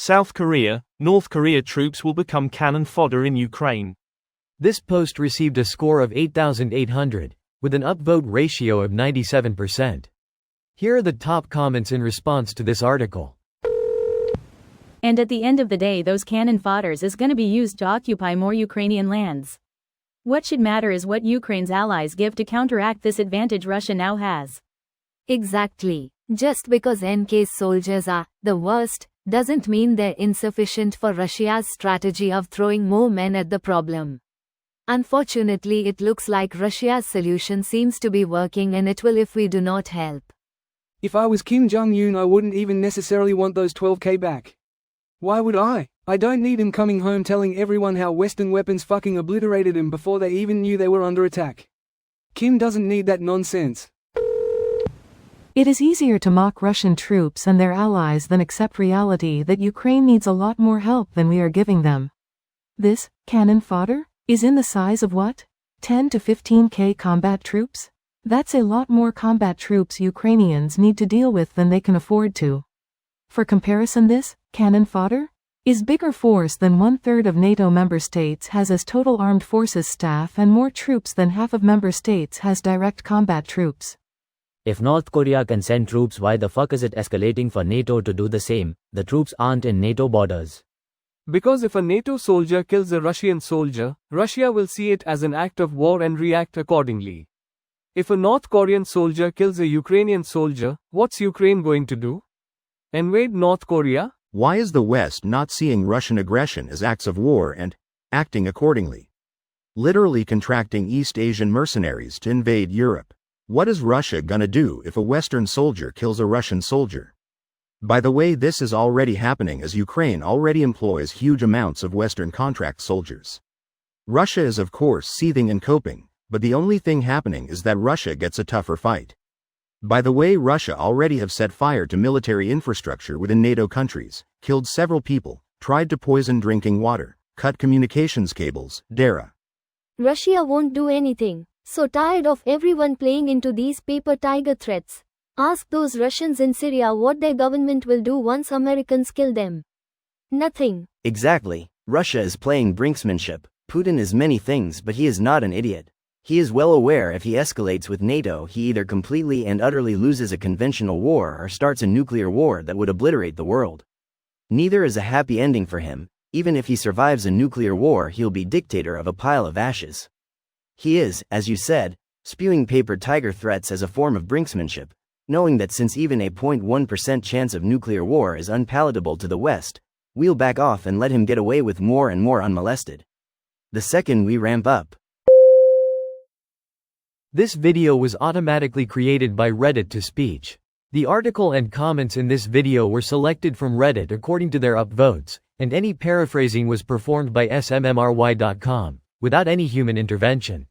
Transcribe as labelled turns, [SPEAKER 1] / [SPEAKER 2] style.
[SPEAKER 1] South Korea, North Korea troops will become cannon fodder in Ukraine.
[SPEAKER 2] This post received a score of 8,800, with an upvote ratio of 97%. Here are the top comments in response to this article.
[SPEAKER 3] And at the end of the day, those cannon fodders is gonna be used to occupy more Ukrainian lands. What should matter is what Ukraine's allies give to counteract this advantage Russia now has.
[SPEAKER 4] Exactly. Just because NK's soldiers are the worst, doesn't mean they're insufficient for Russia's strategy of throwing more men at the problem. Unfortunately, it looks like Russia's solution seems to be working, and it will if we do not help.
[SPEAKER 5] If I was Kim Jong-un, I wouldn't even necessarily want those 12K back. Why would I? I don't need him coming home telling everyone how Western weapons fucking obliterated him before they even knew they were under attack. Kim doesn't need that nonsense.
[SPEAKER 6] It is easier to mock Russian troops and their allies than accept reality that Ukraine needs a lot more help than we are giving them. This cannon fodder is in the size of what? 10 to 15K combat troops? That's a lot more combat troops Ukrainians need to deal with than they can afford to. For comparison, this cannon fodder is bigger force than 1/3 of NATO member states has as total armed forces staff, and more troops than half of member states has direct combat troops.
[SPEAKER 7] If North Korea can send troops, why the fuck is it escalating for NATO to do the same? The troops aren't in NATO borders.
[SPEAKER 5] Because if a NATO soldier kills a Russian soldier, Russia will see it as an act of war and react accordingly. If a North Korean soldier kills a Ukrainian soldier, what's Ukraine going to do? Invade North Korea?
[SPEAKER 8] Why is the West not seeing Russian aggression as acts of war and acting accordingly? Literally contracting East Asian mercenaries to invade Europe. What is Russia gonna do if a Western soldier kills a Russian soldier? By the way, this is already happening, as Ukraine already employs huge amounts of Western contract soldiers. Russia is of course seething and coping, but the only thing happening is that Russia gets a tougher fight. By the way, Russia already have set fire to military infrastructure within NATO countries, killed several people, tried to poison drinking water, cut communications cables, etc.
[SPEAKER 4] Russia won't do anything. So tired of everyone playing into these paper tiger threats. Ask those Russians in Syria what their government will do once Americans kill them. Nothing.
[SPEAKER 9] Exactly. Russia is playing brinksmanship. Putin is many things, but he is not an idiot. He is well aware if he escalates with NATO, he either completely and utterly loses a conventional war or starts a nuclear war that would obliterate the world. Neither is a happy ending for him. Even if he survives a nuclear war, he'll be dictator of a pile of ashes. He is, as you said, spewing paper tiger threats as a form of brinksmanship, knowing that since even a 0.1% chance of nuclear war is unpalatable to the West, we'll back off and let him get away with more and more unmolested. The second we ramp up.
[SPEAKER 2] This video was automatically created by Reddit to speech. The article and comments in this video were selected from Reddit according to their upvotes, and any paraphrasing was performed by smmry.com, without any human intervention.